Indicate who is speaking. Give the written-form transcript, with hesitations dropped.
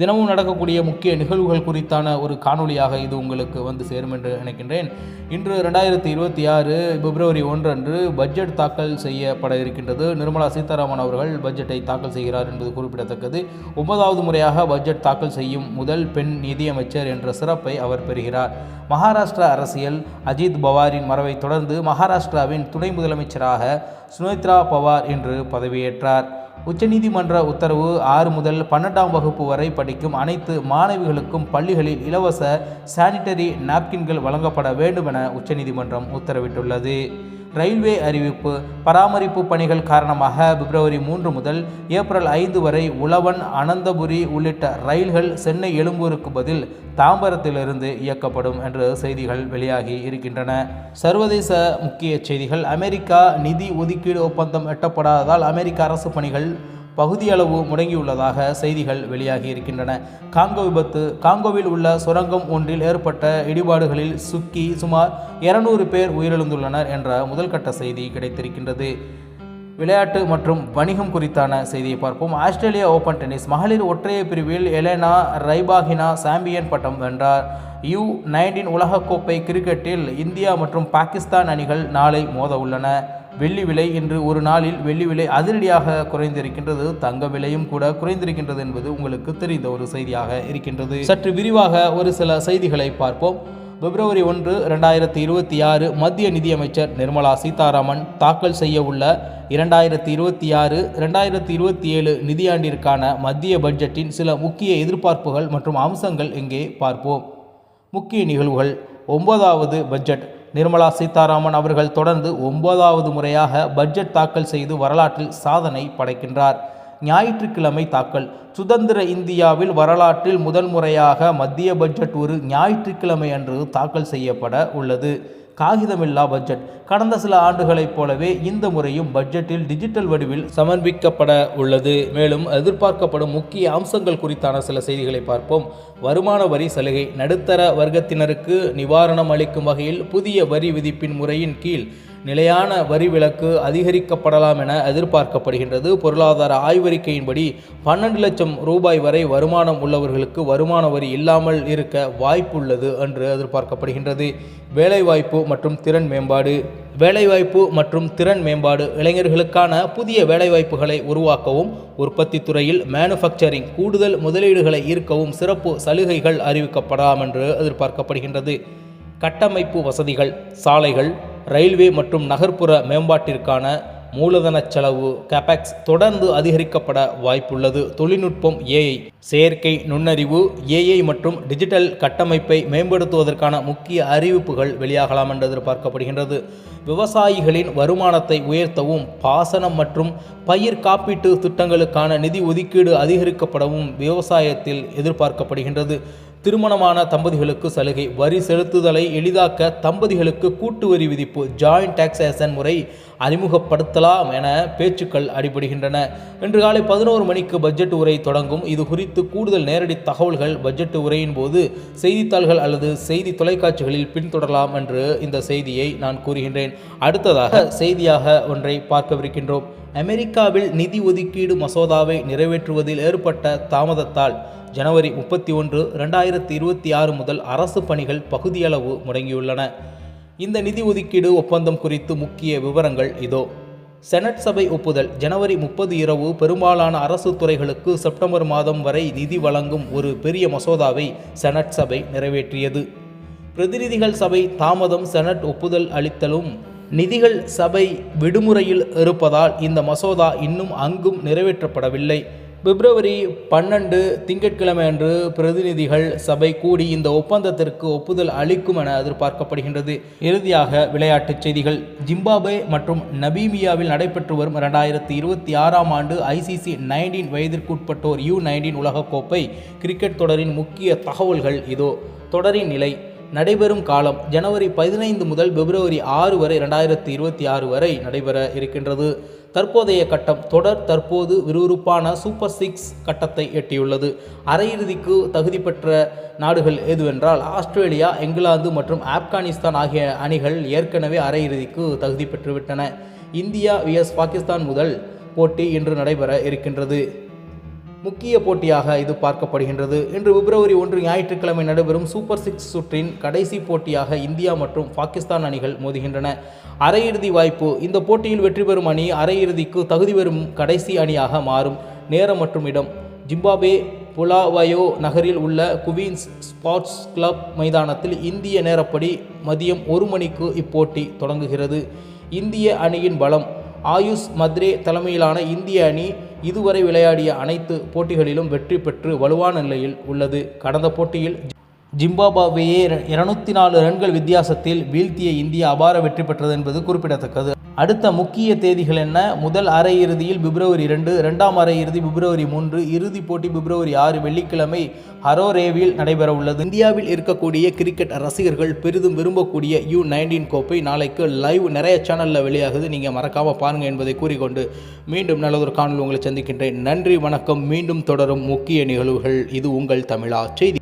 Speaker 1: தினமும் நடக்கக்கூடிய முக்கிய நிகழ்வுகள் குறித்தான ஒரு காணொலியாக இது உங்களுக்கு வந்து சேரும் என்று நினைக்கின்றேன். இன்று 2026 பிப்ரவரி 1 அன்று பட்ஜெட் தாக்கல் செய்யப்பட இருக்கின்றது. நிர்மலா சீதாராமன் அவர்கள் பட்ஜெட்டை தாக்கல் செய்கிறார் என்பது குறிப்பிடத்தக்கது. 9வது முறையாக பட்ஜெட் தாக்கல் செய்யும் முதல் பெண் நிதியமைச்சர் என்ற சிறப்பை அவர் பெறுகிறார். மகாராஷ்டிரா அரசியல் அஜித் பவாரின் மறைவை தொடர்ந்து மகாராஷ்டிராவின் துணை முதலமைச்சராக சுனேத்ரா பவார் இன்று பதவியேற்றார். உச்சநீதிமன்ற உத்தரவு 6 முதல் 12ஆம் வகுப்பு வரை படிக்கும் அனைத்து மாணவிகளுக்கும் பள்ளிகளில் இலவச சானிட்டரி நாப்கின்கள் வழங்கப்பட வேண்டும் என உச்சநீதிமன்றம் உத்தரவிட்டுள்ளது. ரயில்வே அறிவிப்பு. பராமரிப்பு பணிகள் காரணமாக பிப்ரவரி 3 முதல் ஏப்ரல் 5 வரை உழவன், அனந்தபுரி உள்ளிட்ட ரயில்கள் சென்னை எழும்பூருக்கு பதில் தாம்பரத்திலிருந்து இயக்கப்படும் என்று செய்திகள் வெளியாகி இருக்கின்றன. சர்வதேச முக்கிய செய்திகள். அமெரிக்கா நிதி ஒதுக்கீடு ஒப்பந்தம் எட்டப்படாததால் அமெரிக்க அரசு பணிகள் பகுதியளவு முடங்கியுள்ளதாக செய்திகள் வெளியாகி இருக்கின்றன. காங்கோ விபத்து. காங்கோவில் உள்ள சுரங்கம் ஒன்றில் ஏற்பட்ட இடிபாடுகளில் சுக்கி சுமார் 200 பேர் உயிரிழந்துள்ளனர் என்ற முதல்கட்ட செய்தி கிடைத்திருக்கின்றது. விளையாட்டு மற்றும் வணிகம் குறித்தான செய்தியை பார்ப்போம். ஆஸ்திரேலியா ஓபன் டென்னிஸ் மகளிர் ஒற்றையர் பிரிவில் எலெனா ரைபாகினா சாம்பியன் பட்டம் வென்றார். U-19 உலகக்கோப்பை கிரிக்கெட்டில் இந்தியா மற்றும் பாகிஸ்தான் அணிகள் நாளை மோத உள்ளன. வெள்ளி விலை. இன்று ஒரு நாளில் வெள்ளி விலை அதிரடியாக குறைந்திருக்கின்றது. தங்க விலையும் கூட குறைந்திருக்கின்றது என்பது உங்களுக்கு தெரிந்த ஒரு செய்தியாக இருக்கின்றது. சற்று விரிவாக ஒரு சில செய்திகளை பார்ப்போம். பிப்ரவரி 1, 2026 மத்திய நிதியமைச்சர் நிர்மலா சீதாராமன் தாக்கல் செய்ய உள்ள 2026-2027 நிதியாண்டிற்கான மத்திய பட்ஜெட்டின் சில முக்கிய எதிர்பார்ப்புகள் மற்றும் அம்சங்கள் இங்கே பார்ப்போம். முக்கிய நிகழ்வுகள். 9வது பட்ஜெட். நிர்மலா சீதாராமன் அவர்கள் தொடர்ந்து 9வது முறையாக பட்ஜெட் தாக்கல் செய்து வரலாற்றில் சாதனை படைக்கின்றார். ஞாயிற்றுக்கிழமை தாக்கல். சுதந்திர இந்தியாவில் வரலாற்றில் முதல் முறையாக மத்திய பட்ஜெட் ஒரு ஞாயிற்றுக்கிழமை அன்று தாக்கல் செய்யப்பட உள்ளது. காகிதமில்லா பட்ஜெட். கடந்த சில ஆண்டுகளைப் போலவே இந்த முறையும் பட்ஜெட்டில் டிஜிட்டல் வடிவில் சமர்ப்பிக்கப்பட உள்ளது. மேலும் எதிர்பார்க்கப்படும் முக்கிய அம்சங்கள் குறித்தான சில செய்திகளை பார்ப்போம். வருமான வரி சலுகை. நடுத்தர வர்க்கத்தினருக்கு நிவாரணம் அளிக்கும் வகையில் புதிய வரி விதிப்பின் முறையின் கீழ் நிலையான வரி விலக்கு அதிகரிக்கப்படலாம் என எதிர்பார்க்கப்படுகின்றது. பொருளாதார ஆய்வறிக்கையின்படி 12 லட்சம் ரூபாய் வரை வருமானம் உள்ளவர்களுக்கு வருமான வரி இல்லாமல் இருக்க வாய்ப்புள்ளது என்று எதிர்பார்க்கப்படுகின்றது. வேலைவாய்ப்பு மற்றும் திறன் மேம்பாடு. வேலைவாய்ப்பு மற்றும் திறன் மேம்பாடு. இளைஞர்களுக்கான புதிய வேலைவாய்ப்புகளை உருவாக்கவும் உற்பத்தி துறையில் மேனுஃபேக்சரிங் கூடுதல் முதலீடுகளை ஈர்க்கவும் சிறப்பு சலுகைகள் அறிவிக்கப்படலாம் என்று எதிர்பார்க்கப்படுகின்றது. கட்டமைப்பு வசதிகள். சாலைகள், ரயில்வே மற்றும் நகர்ப்புற மேம்பாட்டிற்கான மூலதன செலவு கேபெக்ஸ் தொடர்ந்து அதிகரிக்கப்பட வாய்ப்புள்ளது. தொழில்நுட்பம். AI செயற்கை நுண்ணறிவு, AI மற்றும் டிஜிட்டல் கட்டமைப்பை மேம்படுத்துவதற்கான முக்கிய அறிவிப்புகள் வெளியாகலாம் என்று எதிர்பார்க்கப்படுகின்றது. விவசாயிகளின் வருமானத்தை உயர்த்தவும் பாசனம் மற்றும் பயிர் காப்பீட்டு திட்டங்களுக்கான நிதி ஒதுக்கீடு அதிகரிக்கப்படவும் விவசாயத்தில் எதிர்பார்க்கப்படுகின்றது. திருமணமான தம்பதிகளுக்கு சலுகை. வரி செலுத்துதலை எளிதாக்க தம்பதிகளுக்கு கூட்டு வரி விதிப்பு ஜாயிண்ட் டாக்ஸேஷன் முறை அறிமுகப்படுத்தலாம் என பேச்சுக்கள் அடிபடுகின்றன. இன்று காலை 11 மணிக்கு பட்ஜெட் உரை தொடங்கும். இது குறித்து கூடுதல் நேரடி தகவல்கள் பட்ஜெட் உரையின் போது செய்தித்தாள்கள் அல்லது செய்தி தொலைக்காட்சிகளில் பின்தொடரலாம் என்று இந்த செய்தியை நான் கூறுகின்றேன். அடுத்ததாக செய்தியாக ஒன்றை பார்க்கவிருக்கின்றோம். அமெரிக்காவில் நிதி ஒதுக்கீடு மசோதாவை நிறைவேற்றுவதில் ஏற்பட்ட தாமதத்தால் ஜனவரி 31, 2026 முதல் அரசு பணிகள் பகுதியளவு முடங்கியுள்ளன. இந்த நிதி ஒதுக்கீடு ஒப்பந்தம் குறித்து முக்கிய விவரங்கள் இதோ. செனட் சபை ஒப்புதல். ஜனவரி 30 இரவு பெரும்பாலான அரசு துறைகளுக்கு செப்டம்பர் மாதம் வரை நிதி வழங்கும் ஒரு பெரிய மசோதாவை செனட் சபை நிறைவேற்றியது. பிரதிநிதிகள் சபை தாமதம். செனட் ஒப்புதல் அளித்தலும் நிதிகள் சபை விடுமுறையில் இருப்பதால் இந்த மசோதா இன்னும் அங்கும் நிறைவேற்றப்படவில்லை. பிப்ரவரி 12 திங்கட்கிழமை அன்று பிரதிநிதிகள் சபை கூடி இந்த ஒப்பந்தத்திற்கு ஒப்புதல் அளிக்கும் என எதிர்பார்க்கப்படுகின்றது. இறுதியாக விளையாட்டுச் செய்திகள். ஜிம்பாப்வே மற்றும் நமீபியாவில் நடைபெற்று வரும் 2026ஆம் ஆண்டு ICC 19 வயதிற்குட்பட்டோர் U-19 உலகக்கோப்பை கிரிக்கெட் தொடரின் முக்கிய தகவல்கள் இதோ. தொடரின் நிலை. நடைபெறும் காலம் ஜனவரி 15 முதல் பிப்ரவரி 6 வரை 2026 வரை நடைபெற இருக்கின்றது. தற்போதைய கட்டம். தொடர் தற்போது விறுவிறுப்பான சூப்பர் 6 கட்டத்தை எட்டியுள்ளது. அரையிறுதிக்கு தகுதி பெற்ற நாடுகள் எதுவென்றால் ஆஸ்திரேலியா, இங்கிலாந்து மற்றும் ஆப்கானிஸ்தான் ஆகிய அணிகள் ஏற்கனவே அரையிறுதிக்கு தகுதி பெற்றுவிட்டன. இந்தியா vs பாகிஸ்தான் முதல் போட்டி இன்று நடைபெற இருக்கின்றது. முக்கிய போட்டியாக இது பார்க்கப்படுகின்றது. இன்று பிப்ரவரி 1 ஞாயிற்றுக்கிழமை நடைபெறும் சூப்பர் 6 சுற்றின் கடைசி போட்டியாக இந்தியா மற்றும் பாகிஸ்தான் அணிகள் மோதுகின்றன. அரையிறுதி வாய்ப்பு. இந்த போட்டியில் வெற்றி பெறும் அணி அரையிறுதிக்கு தகுதி பெறும் கடைசி அணியாக மாறும். நேரம் மற்றும் இடம். ஜிம்பாப்வே புலாவயோ நகரில் உள்ள குவீன்ஸ் ஸ்போர்ட்ஸ் கிளப் மைதானத்தில் இந்திய நேரப்படி மதியம் 1 மணிக்கு இப்போட்டி தொடங்குகிறது. இந்திய அணியின் பலம். ஆயுஷ் மத்ரே தலைமையிலான இந்திய அணி இதுவரை விளையாடிய அனைத்து போட்டிகளிலும் வெற்றி பெற்று வலுவான நிலையில் உள்ளது. கடந்த போட்டியில் ஜிம்பாப்வேயை 204 ரன்கள் வித்தியாசத்தில் வீழ்த்திய இந்தியா அபார வெற்றி பெற்றது என்பது குறிப்பிடத்தக்கது. அடுத்த முக்கிய தேதிகள் என்ன? முதல் அரையிறுதியில் பிப்ரவரி 2, இரண்டாம் அரையிறுதி பிப்ரவரி 3, இறுதிப் போட்டி பிப்ரவரி 6 வெள்ளிக்கிழமை ஹரோரேவில் நடைபெற உள்ளது. இந்தியாவில் இருக்கக்கூடிய கிரிக்கெட் ரசிகர்கள் பெரிதும் விரும்பக்கூடிய U19 கோப்பை நாளைக்கு லைவ் நிறைய சேனலில் வெளியாகுது. நீங்கள் மறக்காமல் பாருங்கள் என்பதை கூறிக்கொண்டு மீண்டும் நல்லதொரு காணொலி உங்களை சந்திக்கின்றேன். நன்றி, வணக்கம். மீண்டும் தொடரும் முக்கிய நிகழ்வுகள். இது உங்கள் தமிழா செய்தி.